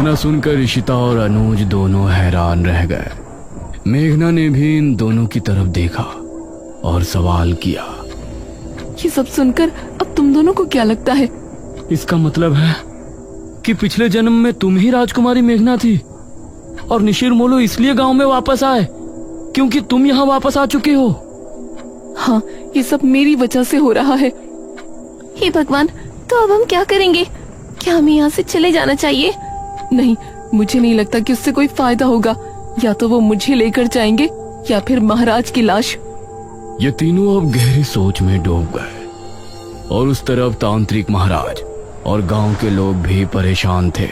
इतना सुनकर इशिता और अनुज दोनों हैरान रह गए। मेघना ने भी इन दोनों की तरफ देखा और सवाल किया, ये सब सुनकर अब तुम दोनों को क्या लगता है? इसका मतलब है कि पिछले जन्म में तुम ही राजकुमारी मेघना थी और निशिरमोलो इसलिए गांव में वापस आए क्योंकि तुम यहाँ वापस आ चुके हो। हाँ, ये सब मेरी वजह से हो रहा है। हे भगवान, तो अब हम क्या करेंगे? क्या हमें यहाँ से चले जाना चाहिए? नहीं, मुझे नहीं लगता कि उससे कोई फायदा होगा। या तो वो मुझे लेकर जाएंगे या फिर महाराज की लाश। ये तीनों अब गहरी सोच में डूब गए और उस तरफ तांत्रिक महाराज और गांव के लोग भी परेशान थे।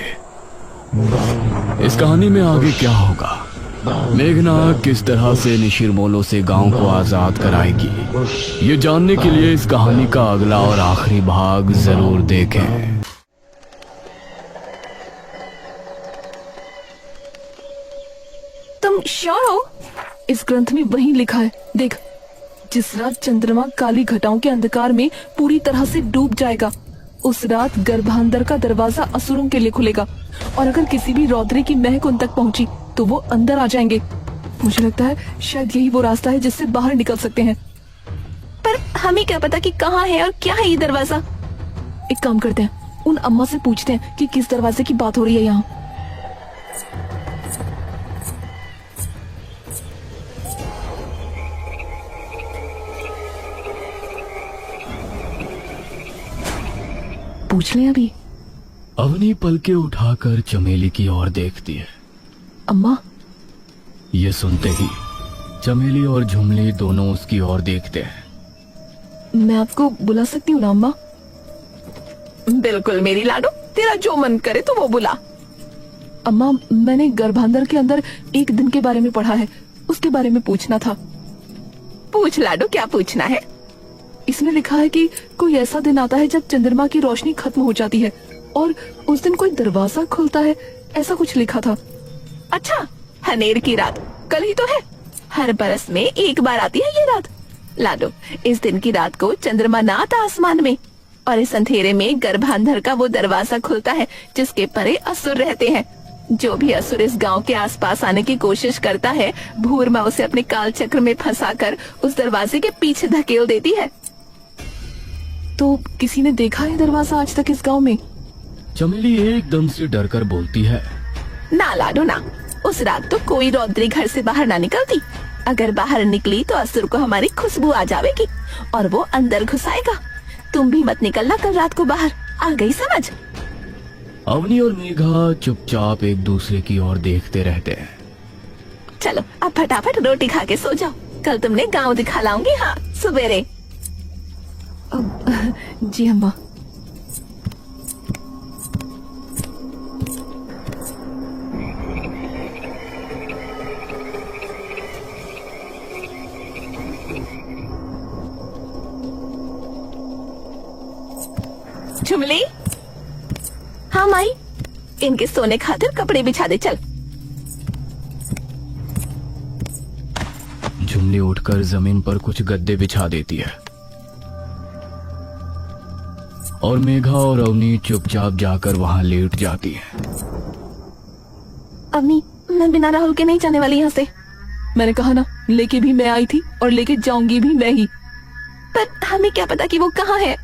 इस कहानी में आगे क्या होगा? मेघना किस तरह से निशिरमोलो से गांव को आजाद कराएगी? ये जानने के लिए इस कहानी का अगला और आखिरी भाग जरूर देखें। तुम श्योर हो? इस ग्रंथ में वही लिखा है, देख। जिस रात चंद्रमा काली घटाओं के अंधकार में पूरी तरह से डूब जाएगा, उस रात गर्भांतर का दरवाजा असुरों के लिए खुलेगा और अगर किसी भी रौद्री की महक उन तक पहुंची तो वो अंदर आ जाएंगे। मुझे लगता है शायद यही वो रास्ता है जिससे बाहर निकल सकते हैं। पर हमें क्या पता कि कहाँ है और क्या है ये दरवाजा? एक काम करते हैं, उन अम्मा से पूछते हैं कि किस दरवाजे की बात हो रही है यहाँ। पूछ लें अभी। अवनी पलके उठाकर चमेली की ओर देखती है। अम्मा। ये सुनते ही चमेली और झुमली दोनों उसकी ओर देखते हैं। मैं आपको बुला सकती हूँ ना अम्मा? बिल्कुल मेरी लाडो, तेरा जो मन करे तो वो बुला। अम्मा, मैंने गर्भांतर के अंदर एक दिन के बारे में पढ़ा है, उसके बारे में पूछना था। पूछ लाडो, क्या पूछना है? इसमें लिखा है कि कोई ऐसा दिन आता है जब चंद्रमा की रोशनी खत्म हो जाती है और उस दिन कोई दरवाजा खुलता है, ऐसा कुछ लिखा था। अच्छा, हनेर की रात कल ही तो है। हर बरस में एक बार आती है ये रात। लाडो, इस दिन की रात को चंद्रमा ना आता आसमान में और इस अंधेरे में गर्भांधर का वो दरवाजा खुलता है जिसके परे असुर रहते हैं। जो भी असुर इस गांव के आसपास आने की कोशिश करता है, भूरमा उसे अपने काल चक्र में फंसाकर उस दरवाजे के पीछे धकेल देती है। तो किसी ने देखा है दरवाजा आज तक इस गांव में? चमेली एकदम से डरकर बोलती है, ना लाडो ना, उस रात तो कोई रौद्री घर से बाहर ना निकलती। अगर बाहर निकली तो असुर को हमारी खुशबू आ जाएगी और वो अंदर घुसाएगा। तुम भी मत निकलना कल रात को बाहर, आ गई समझ? अवनी और मेघा चुपचाप एक दूसरे की ओर देखते रहते हैं। चलो अब फटाफट रोटी खा के सो जाओ, कल तुमने गाँव दिखा लाऊंगी। हाँ, सवेरे। जी अम्मा। झुमली। हाँ माई, इनके सोने खातिर कपड़े बिछा दे चल। झुमली उठकर जमीन पर कुछ गद्दे बिछा देती है और मेघा और अवनी चुपचाप जाकर वहां लेट जाती है। अवनी, मैं बिना राहुल के नहीं जाने वाली यहाँ से। मैंने कहा ना, लेके भी मैं आई थी और लेके जाऊंगी भी मैं ही। पर हमें क्या पता कि वो कहाँ है?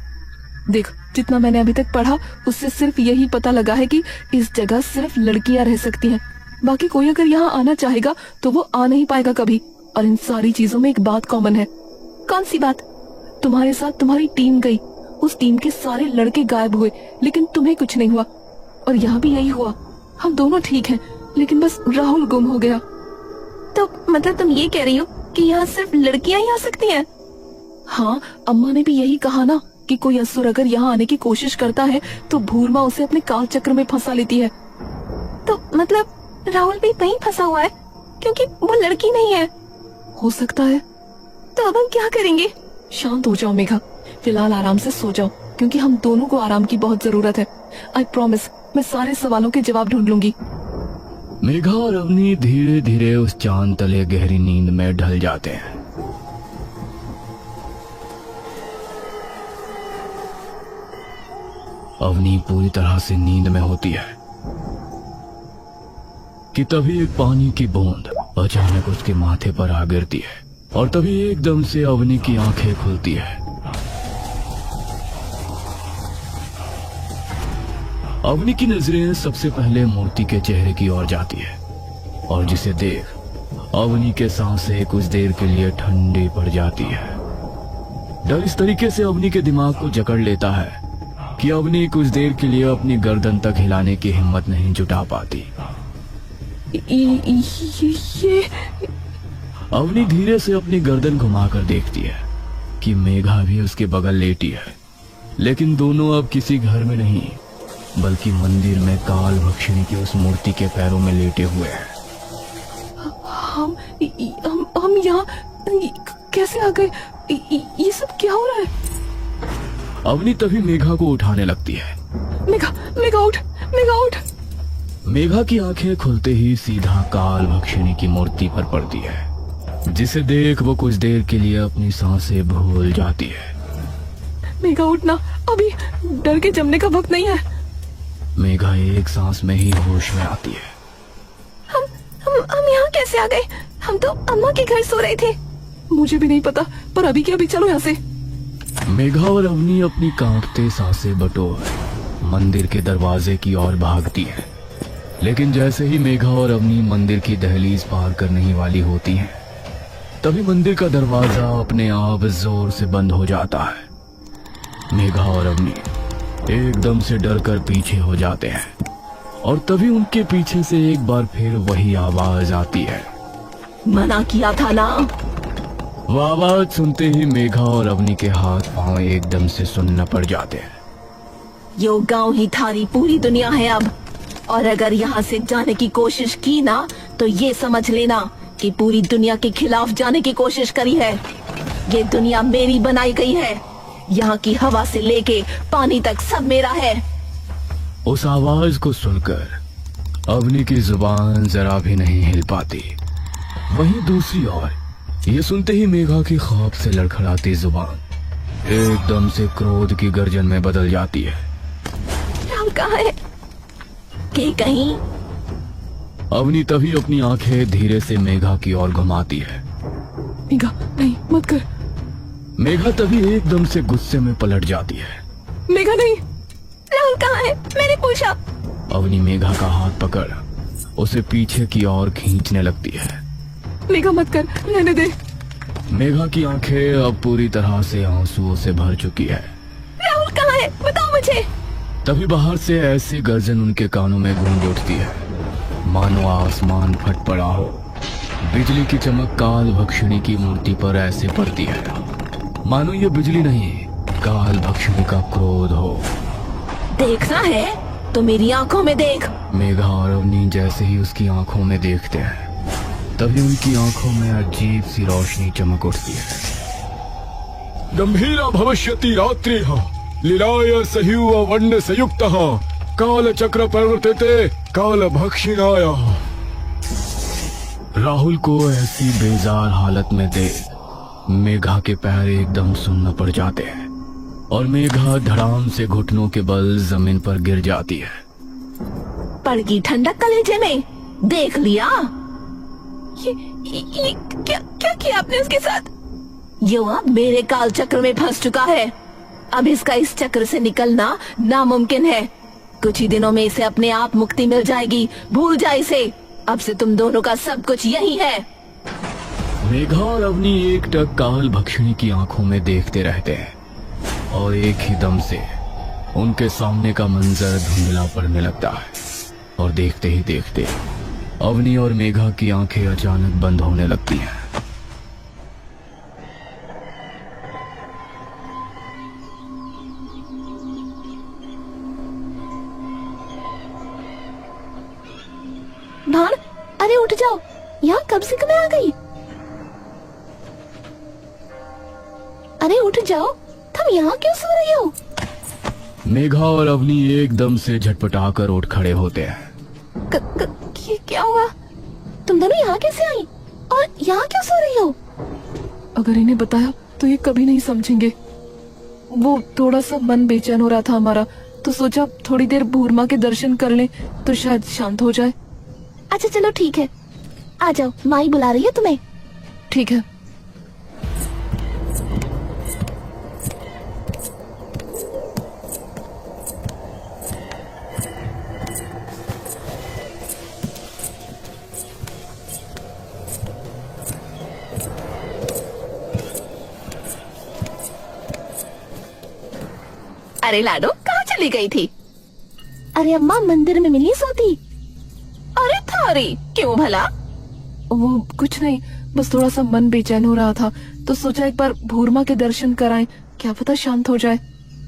देख, जितना मैंने अभी तक पढ़ा उससे सिर्फ यही पता लगा है कि इस जगह सिर्फ लड़कियां रह सकती हैं। बाकी कोई अगर यहाँ आना चाहेगा तो वो आ नहीं पाएगा कभी। और इन सारी चीजों में एक बात कॉमन है। कौन सी बात? तुम्हारे साथ तुम्हारी टीम गई, उस टीम के सारे लड़के गायब हुए लेकिन तुम्हें कुछ नहीं हुआ। और यहाँ भी यही हुआ, हम दोनों ठीक हैं लेकिन बस राहुल गुम हो गया। तो मतलब तुम ये कह रही हो कि यहाँ सिर्फ लड़कियां ही आ सकती हैं? हाँ, अम्मा ने भी यही कहा ना कि कोई असुर अगर यहाँ आने की कोशिश करता है तो भूरमा उसे अपने काल चक्र में फंसा लेती है। तो मतलब राहुल भी वहीं फंसा हुआ है क्योंकि वो लड़की नहीं है? हो सकता है। तो अब हम क्या करेंगे? शांत हो जाओ मेघा, फिलहाल आराम से सो जाओ क्योंकि हम दोनों को आराम की बहुत जरूरत है। आई प्रॉमिस, मैं सारे सवालों के जवाब ढूंढ लूंगी। मेघा और अवनी धीरे धीरे उस चांद तले गहरी नींद में ढल जाते हैं। अवनी पूरी तरह से नींद में होती है कि तभी एक पानी की बूंद अचानक उसके माथे पर आ गिरती है और तभी एकदम से अवनी की आंखें खुलती है। अवनी की नजरें सबसे पहले मूर्ति के चेहरे की ओर जाती है और जिसे देख अवनी के सांसें कुछ देर के लिए ठंडी पड़ जाती है। डर इस तरीके से अवनी के दिमाग को जकड़ लेता है कि अवनी कुछ देर के लिए अपनी गर्दन तक हिलाने की हिम्मत नहीं जुटा पाती। ये अवनी धीरे से अपनी गर्दन घुमाकर देखती है कि मेघा भी उसके बगल लेटी है, लेकिन दोनों अब किसी घर में नहीं बल्कि मंदिर में काल भक्षिणी की उस मूर्ति के पैरों में लेटे हुए हैं। हम यहाँ कैसे आ गए? ये सब क्या हो रहा है? अवनी तभी मेघा को उठाने लगती है। मेघा मेघा उठ, मेघा उठ। मेघा की आंखें खुलते ही सीधा काल भक्षिणी की मूर्ति पर पड़ती है, जिसे देख वो कुछ देर के लिए अपनी सांसें भूल जाती है। मेघा उठना, अभी डर के जमने का वक्त नहीं है। मेघा एक सांस में ही होश में आती है। हम यहाँ कैसे आ गए? हम तो अम्मा के घर सो रहे थे। मुझे भी नहीं पता, पर अभी के अभी चलो यहाँ से। मेघा और अवनी अपनी कांपते सांसें बटोर मंदिर के दरवाजे की ओर भागती है, लेकिन जैसे ही मेघा और अवनी मंदिर की दहलीज पार करने ही वाली होती हैं, तभी मंदिर का दरवाजा अपने आप जोर से बंद हो जाता है। मेघा और अवनी एकदम से डरकर पीछे हो जाते हैं और तभी उनके पीछे से एक बार फिर वही आवाज आती है, मना किया था ना। वो आवाज सुनते ही मेघा और अवनी के हाथ पांव एकदम से सुन्न पड़ जाते हैं। यो गांव ही थारी पूरी दुनिया है अब, और अगर यहाँ से जाने की कोशिश की ना तो ये समझ लेना कि पूरी दुनिया के खिलाफ जाने की कोशिश करी है। ये दुनिया मेरी बनाई गई है, यहाँ की हवा से लेके पानी तक सब मेरा है। उस आवाज को सुनकर अवनी की जुबान जरा भी नहीं हिल पाती। वहीं दूसरी ओर ये सुनते ही मेघा की खौफ से लड़खड़ाती जुबान एकदम से क्रोध की गर्जन में बदल जाती है। राम कहाँ है? कि कहीं। अवनी तभी अपनी आंखें धीरे से मेघा की ओर घुमाती है। मेघा नहीं, मत कर। मेघा तभी एकदम से गुस्से में पलट जाती है। मेघा नहीं। राहुल कहाँ है? मैंने पूछा। अवनी मेघा का हाथ पकड़ उसे पीछे की ओर खींचने लगती है। मेघा मत कर, रहने दे। मेघा की आंखें अब पूरी तरह से आंसुओं से भर चुकी है। राहुल कहाँ है? बताओ मुझे। तभी बाहर से ऐसी गर्जन उनके कानों में गूंज उठती है मानो आसमान फट पड़ा हो। बिजली की चमक काल भक्षिणी की मूर्ति पर ऐसे पड़ती है मानो ये बिजली नहीं काल भक्षिणी का क्रोध हो। देखना है तो मेरी आंखों में देख। मेघा और अवनी जैसे ही उसकी आंखों में देखते हैं, तभी उनकी आंखों में अजीब सी रोशनी चमक उठती है। गंभीरा भविष्यति रात्रि लीलाय सह्युव वंड संयुक्त काल चक्र प्रवर्तते काल भक्षिणाय। राहुल को ऐसी बेजार हालत में देख मेघा के पैर एकदम सुन्न पड़ जाते हैं और मेघा धड़ाम से घुटनों के बल जमीन पर गिर जाती है। पड़ गई ठंडक कलेजे में। देख लिया ये क्या किया आपने उसके साथ? ये अब मेरे काल चक्र में फंस चुका है। अब इसका इस चक्र से निकलना नामुमकिन है। कुछ ही दिनों में इसे अपने आप मुक्ति मिल जाएगी। भूल जा इसे। अब से तुम दोनों का सब कुछ यही है। मेघा और अवनी एक टक काल भक्षिणी की आंखों में देखते रहते हैं और एक ही दम से उनके सामने का मंजर धुंधला पड़ने लगता है और देखते ही देखते अवनी और मेघा की आंखें अचानक बंद होने लगती हैं। भान, अरे उठ जाओ, यहाँ कब से मैं आ गई? अरे उठ जाओ, तुम यहाँ क्यों सो रही हो? मेघा और अवनी एकदम से झटपटाकर उठ खड़े होते हैं। क्या हुआ? तुम दोनों यहाँ कैसे आई और यहाँ क्यों सो रही हो? अगर इन्हें बताया तो ये कभी नहीं समझेंगे। वो थोड़ा सा मन बेचैन हो रहा था हमारा, तो सोचा थोड़ी देर भूरमा के दर्शन कर लें तो शायद शांत हो जाए। अच्छा चलो ठीक है, आ जाओ, माई बुला रही है तुम्हें। ठीक है। अरे लाडो, कहाँ चली गई थी? अरे अम्मा, मंदिर में मिली सोती। अरे थारी, क्यों भला? वो कुछ नहीं, बस थोड़ा सा मन बेचैन हो रहा था तो सोचा एक बार भूरमा के दर्शन कराएं, क्या पता शांत हो जाए।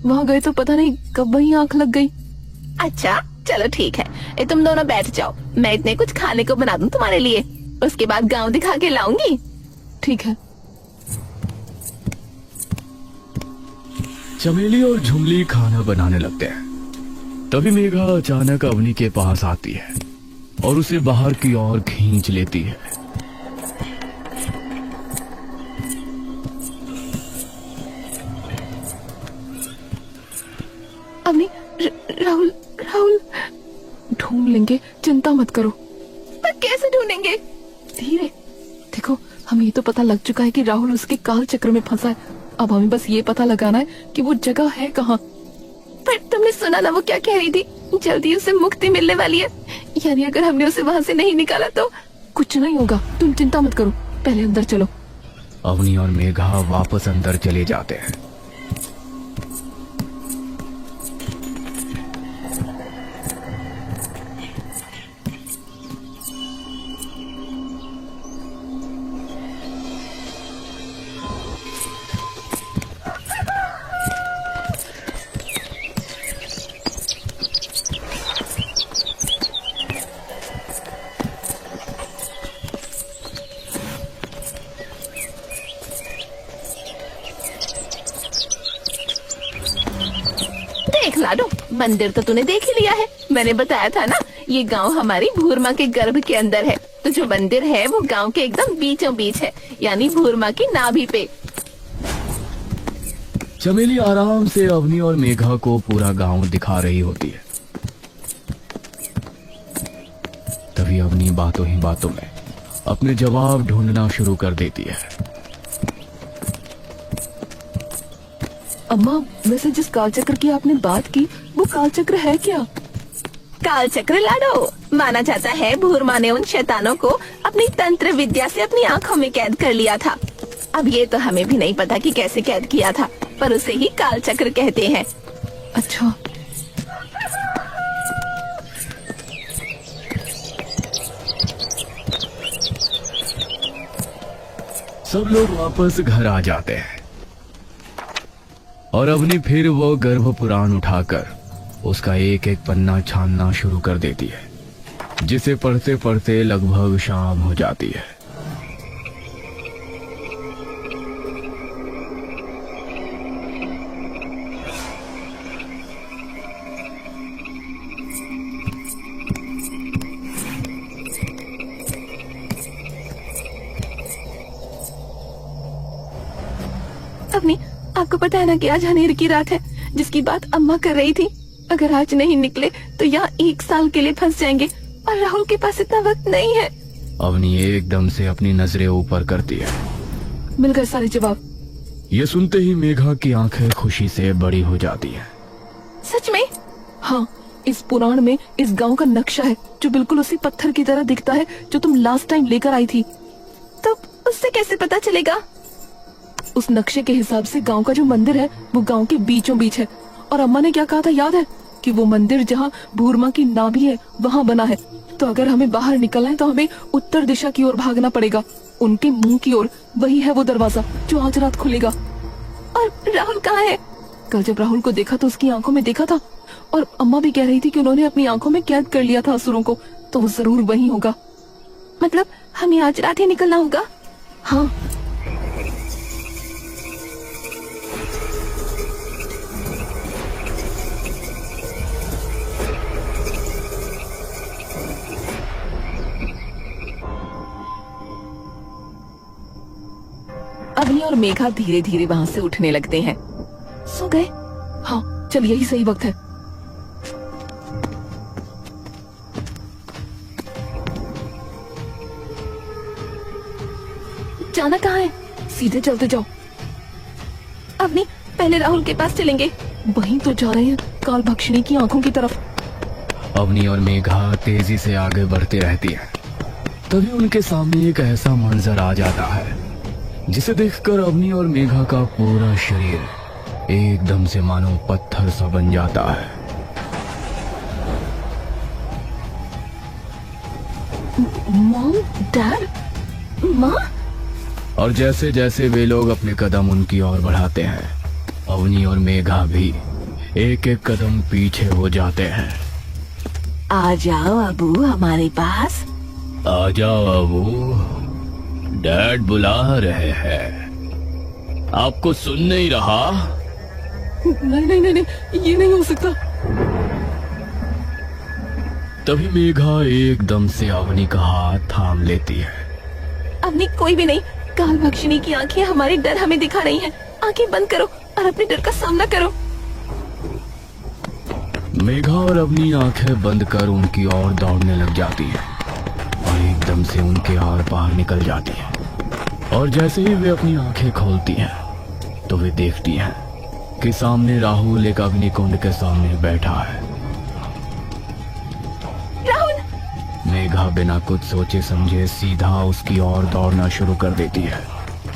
वहाँ गए तो पता नहीं कब वहीं आंख लग गई। अच्छा चलो ठीक है, ये तुम दोनों बैठ जाओ, मैं इतने कुछ खाने को बना दूं तुम्हारे लिए, उसके बाद गांव दिखा के लाऊंगी। ठीक है। चमेली और झुमली खाना बनाने लगते हैं। तभी मेघा अचानक अवनी के पास आती है और उसे बाहर की ओर खींच लेती है। अवनी, राहुल राहुल ढूंढ लेंगे, चिंता मत करो। पर कैसे ढूंढेंगे? धीरे देखो, हमें ये तो पता लग चुका है कि राहुल उसके काल चक्र में फंसा है। अब हमें बस ये पता लगाना है कि वो जगह है कहाँ। पर तुमने सुना ना वो क्या कह रही थी, जल्दी उसे मुक्ति मिलने वाली है, यानी अगर हमने उसे वहाँ से नहीं निकाला तो। कुछ नहीं होगा, तुम चिंता मत करो, पहले अंदर चलो। अवनी और मेघा वापस अंदर चले जाते हैं। देख लाडो, मंदिर तो तूने देख ही लिया है, मैंने बताया था ना, ये गांव हमारी भूरमा के गर्भ के अंदर है, तो जो मंदिर है वो गांव के एकदम बीचों बीच है, यानी भूरमा की नाभि पे। चमेली आराम से अवनी और मेघा को पूरा गांव दिखा रही होती है। तभी अवनी बातों ही बातों में अपने जवाब ढूंढना शुरू कर देती है। अम्मा, वैसे जिस कालचक्र की आपने बात की वो कालचक्र है क्या? काल चक्र लाडो, माना जाता है भूरमा ने उन शैतानों को अपनी तंत्र विद्या से अपनी आंखों में कैद कर लिया था। अब ये तो हमें भी नहीं पता कि कैसे कैद किया था, पर उसे ही काल चक्र कहते हैं। अच्छा, सब लोग वापस घर आ जाते हैं और अवनी फिर वो गर्भ पुराण उठाकर उसका एक एक पन्ना छानना शुरू कर देती है, जिसे पढ़ते पढ़ते लगभग शाम हो जाती है। अपनी आपको पता है ना कि आज हनेर की रात है, जिसकी बात अम्मा कर रही थी। अगर आज नहीं निकले तो यहाँ 1 साल के लिए फंस जाएंगे, और राहुल के पास इतना वक्त नहीं है। अवनी एकदम से अपनी नजरें ऊपर करती है। मिल गए सारे जवाब। ये सुनते ही मेघा की आंखें खुशी से बड़ी हो जाती हैं। सच में? हाँ, इस पुराण में इस गांव का नक्शा है जो बिल्कुल उसी पत्थर की तरह दिखता है जो तुम लास्ट टाइम लेकर आई थी। तो उससे कैसे पता चलेगा? उस नक्शे के हिसाब से गांव का जो मंदिर है वो गांव के बीचों बीच है, और अम्मा ने क्या कहा था याद है कि वो मंदिर जहाँ भूरमा की नाभि है वहाँ बना है। तो अगर हमें बाहर निकलना है तो हमें उत्तर दिशा की ओर भागना पड़ेगा, उनके मुंह की ओर। वही है वो दरवाजा जो आज रात खुलेगा। और राहुल कहाँ है? कल जब राहुल को देखा तो उसकी आंखों में देखा था, और अम्मा भी कह रही थी कि उन्होंने अपनी आंखों में कैद कर लिया था असुरों को, तो वो जरूर वहीं होगा। मतलब हमें आज रात ही निकलना होगा? हाँ, अवनी और मेघा धीरे धीरे वहाँ से उठने लगते हैं। सो गए? हाँ, चल यही सही वक्त है। जाना कहाँ है? सीधे चलते जाओ। अवनी पहले राहुल के पास चलेंगे। वहीं तो जा रहे हैं, काल भक्षिणी की आंखों की तरफ। अवनी और मेघा तेजी से आगे बढ़ती रहती है। तभी उनके सामने एक ऐसा मंजर आ जाता है जिसे देखकर अवनी और मेघा का पूरा शरीर एकदम से मानो पत्थर सा बन जाता है। मॉम, डैड, माँ। और जैसे जैसे वे लोग अपने कदम उनकी ओर बढ़ाते हैं, अवनी और मेघा भी एक एक कदम पीछे हो जाते हैं। आ जाओ अबू हमारे पास। आ जाओ अबू, डैड बुला रहे हैं। आपको सुन नहीं रहा? नहीं नहीं नहीं नहीं, ये नहीं हो सकता। तभी मेघा एकदम से अवनी का हाथ थाम लेती है। अवनी कोई भी नहीं, काल भक्षिणी की आंखें हमारे डर हमें दिखा रही हैं। आंखें बंद करो और अपने डर का सामना करो। मेघा और अवनी आंखें बंद कर उनकी ओर दौड़ने लग जाती है और एकदम से उनके आर पार निकल जाती है। और जैसे ही वे अपनी आंखें खोलती हैं तो वे देखती हैं कि सामने राहुल एक अग्निकुंड के सामने बैठा है। राहुल! मेघा बिना कुछ सोचे समझे सीधा उसकी ओर दौड़ना शुरू कर देती है।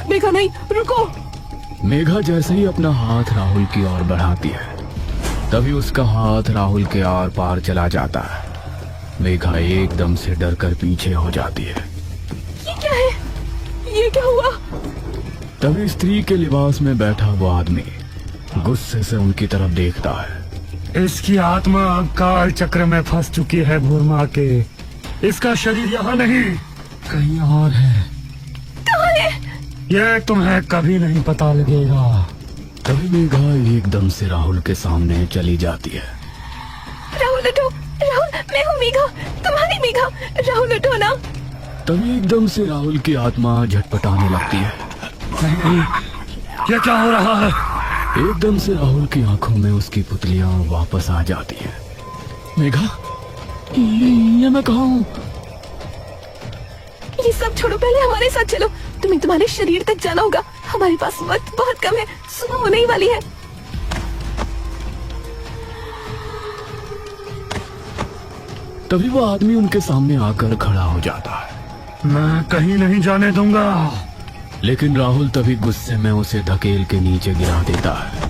मेघा नहीं, रुको। मेघा जैसे ही अपना हाथ राहुल की ओर बढ़ाती है तभी उसका हाथ राहुल के आर पार चला जाता है। मेघा एकदम से डर कर पीछे हो जाती है। ये क्या है? ये क्या हुआ? तभी स्त्री के लिबास में बैठा वो आदमी गुस्से से उनकी तरफ देखता है। इसकी आत्मा काल चक्र में फंस चुकी है भूरमा के। इसका शरीर यहाँ नहीं, कहीं और है। कहाँ है? यह तुम्हें कभी नहीं पता लगेगा। तभी मेघा एकदम से राहुल के सामने चली जाती है। राहुल उठो! राहुल, मैं हूँ मेघा, तुम्हारी मेघा। राहुल उठो ना। तभी एकदम से राहुल की आत्मा झटपटाने लगती है। नहीं, ये क्या हो रहा है? एकदम से राहुल की आंखों में उसकी पुतलियां वापस आ जाती है। मेघा, ये मैं कहाँ हूँ? ये सब छोड़ो, पहले हमारे साथ चलो। तुम्हें तुम्हारे शरीर तक जाना होगा। हमारे पास वक्त बहुत कम है, सुबह होने ही वाली है। तभी वो आदमी उनके सामने आकर खड़ा हो जाता है। मैं कहीं नहीं जाने दूंगा। लेकिन राहुल तभी गुस्से में उसे धकेल के नीचे गिरा देता है।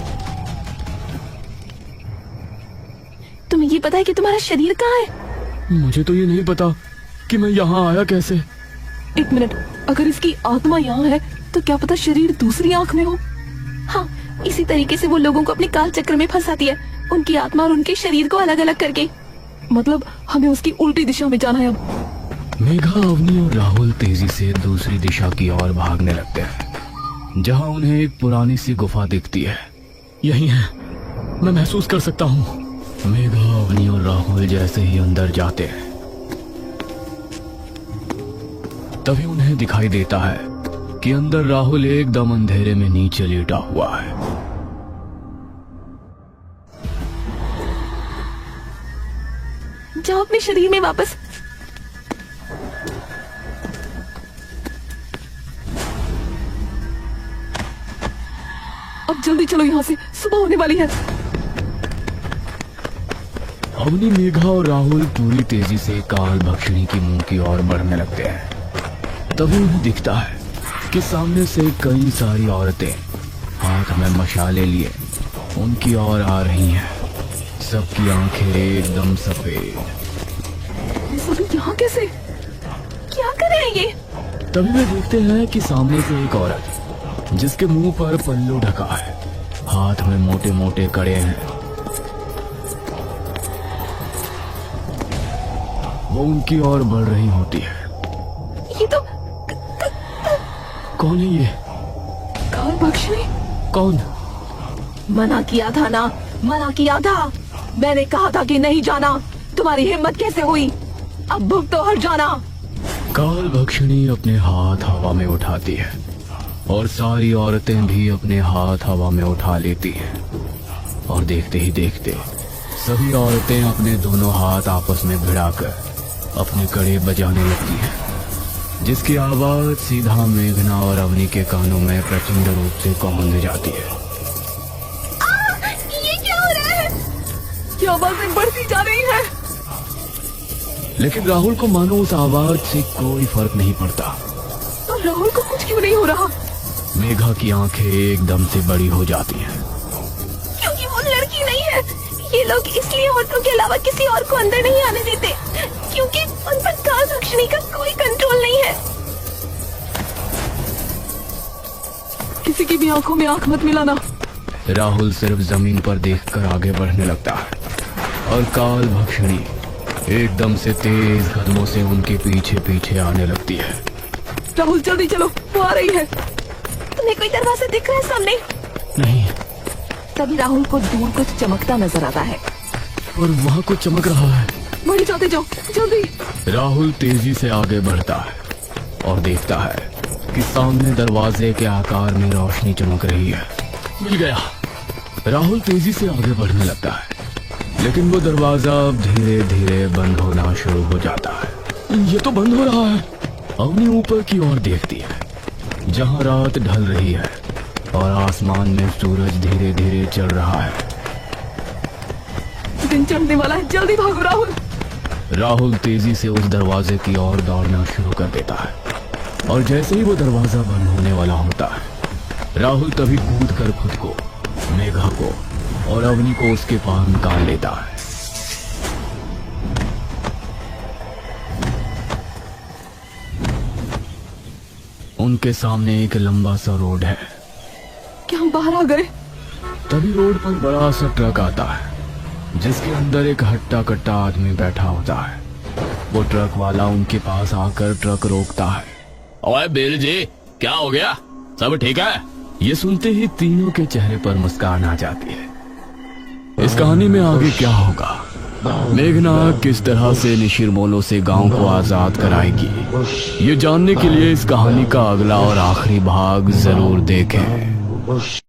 तुम्हें ये पता है कि तुम्हारा शरीर कहाँ है? मुझे तो ये नहीं पता कि मैं यहाँ आया कैसे। एक मिनट, अगर इसकी आत्मा यहाँ है तो क्या पता शरीर दूसरी आंख में हो। हाँ, इसी तरीके से वो लोगों को अपने काल चक्र में फंसाती है, उनकी आत्मा और उनके शरीर को अलग अलग करके। मतलब हमें उसकी उल्टी दिशा में जाना है अब। मेघा, अवनी और राहुल तेजी से दूसरी दिशा की ओर भागने लगते हैं, जहाँ उन्हें एक पुरानी सी गुफा दिखती है। यही है, मैं महसूस कर सकता हूँ। मेघा, अवनी और राहुल जैसे ही अंदर जाते हैं तभी उन्हें दिखाई देता है कि अंदर राहुल एकदम अंधेरे में नीचे लेटा हुआ है। जाओ अपने शरीर में वापस। अब जल्दी चलो यहाँ से, सुबह होने वाली है। अवनी, मेघा और राहुल पूरी तेजी से काल भक्षिणी की मुंह की ओर बढ़ने लगते हैं। तभी उन्हें दिखता है कि सामने से कई सारी औरतें हाथ में मशाले लिए उनकी ओर आ रही हैं। सबकी आंखें एकदम सफेद। ये सभी यहाँ कैसे? क्या कर रहे हैं ये? तभी वे देखते हैं कि सामने से एक औरत जिसके मुंह पर पल्लू ढका है, हाथ में मोटे मोटे कड़े हैं, वो उनकी ओर बढ़ रही होती है। ये तो कौन है ये? काल भक्षिणी? कौन? मना किया था ना, मना किया था। मैंने कहा था कि नहीं जाना। तुम्हारी हिम्मत कैसे हुई? अब भुग तो हट जाना। काल भक्षिणी अपने हाथ हवा में उठाती है और सारी औरतें भी अपने हाथ हवा में उठा लेती हैं। और देखते ही देखते सभी औरतें अपने दोनों हाथ आपस में भिड़ाकर अपने कड़े बजाने लगती हैं। जिसकी आवाज सीधा मेघना और अवनी के कानों में प्रचंड रूप से गूंज जाती है। ये क्या हो रहा है? ये आवाजें बढ़ती जा रही है। लेकिन राहुल को मानो उस आवाज से कोई फर्क नहीं पड़ता। तो राहुल को कुछ क्यों नहीं हो रहा? मेघा की आंखें एकदम से बड़ी हो जाती हैं। क्योंकि वो लड़की नहीं है। ये लोग इसलिए औरतों के अलावा किसी और को अंदर नहीं आने देते, क्योंकि उन पर काल भक्षणी का कोई कंट्रोल नहीं है। किसी की भी आंखों में आंख मत मिलाना। राहुल सिर्फ जमीन पर देखकर आगे बढ़ने लगता है और काल भक्षणी एकदम से तेज कदमों से उनके पीछे पीछे आने लगती है। राहुल जल्दी चलो, वो आ रही है। तुम्हें कोई दरवाजा दिख रहा है सामने? नहीं, तभी राहुल को दूर कुछ चमकता नजर आता है। और वहाँ कुछ चमक रहा है। बढ़ी जाते जाओ, जल्दी। राहुल तेजी से आगे बढ़ता है और देखता है कि सामने दरवाजे के आकार में रोशनी चमक रही है। मिल गया। राहुल तेजी से आगे बढ़ने लगता है, लेकिन वो दरवाजा अब धीरे धीरे बंद होना शुरू हो जाता है। ये तो बंद हो रहा है। अवनी ऊपर की ओर देखती है, जहाँ रात ढल रही है और आसमान में सूरज धीरे धीरे चल रहा है। दिन चढ़ने वाला है, जल्दी भागो राहुल। राहुल तेजी से उस दरवाजे की ओर दौड़ना शुरू कर देता है और जैसे ही वो दरवाजा बंद होने वाला होता है, राहुल तभी कूद कर खुद को, मेघा को और अवनी को उसके पार निकाल लेता है। उनके सामने एक लंबा सा रोड है। क्या हम बाहर आ गए? तभी रोड पर बड़ा सा ट्रक आता है, जिसके अंदर एक हट्टा कट्टा आदमी बैठा होता है। वो ट्रक वाला उनके पास आकर ट्रक रोकता है। ओए बिल जी, क्या हो गया? सब ठीक है? ये सुनते ही तीनों के चेहरे पर मुस्कान आ जाती है। इस कहानी में आगे क्या होगा, मेघना किस तरह से निशिरमोलो से गांव को आजाद कराएगी, ये जानने के लिए इस कहानी का अगला और आखिरी भाग जरूर देखें।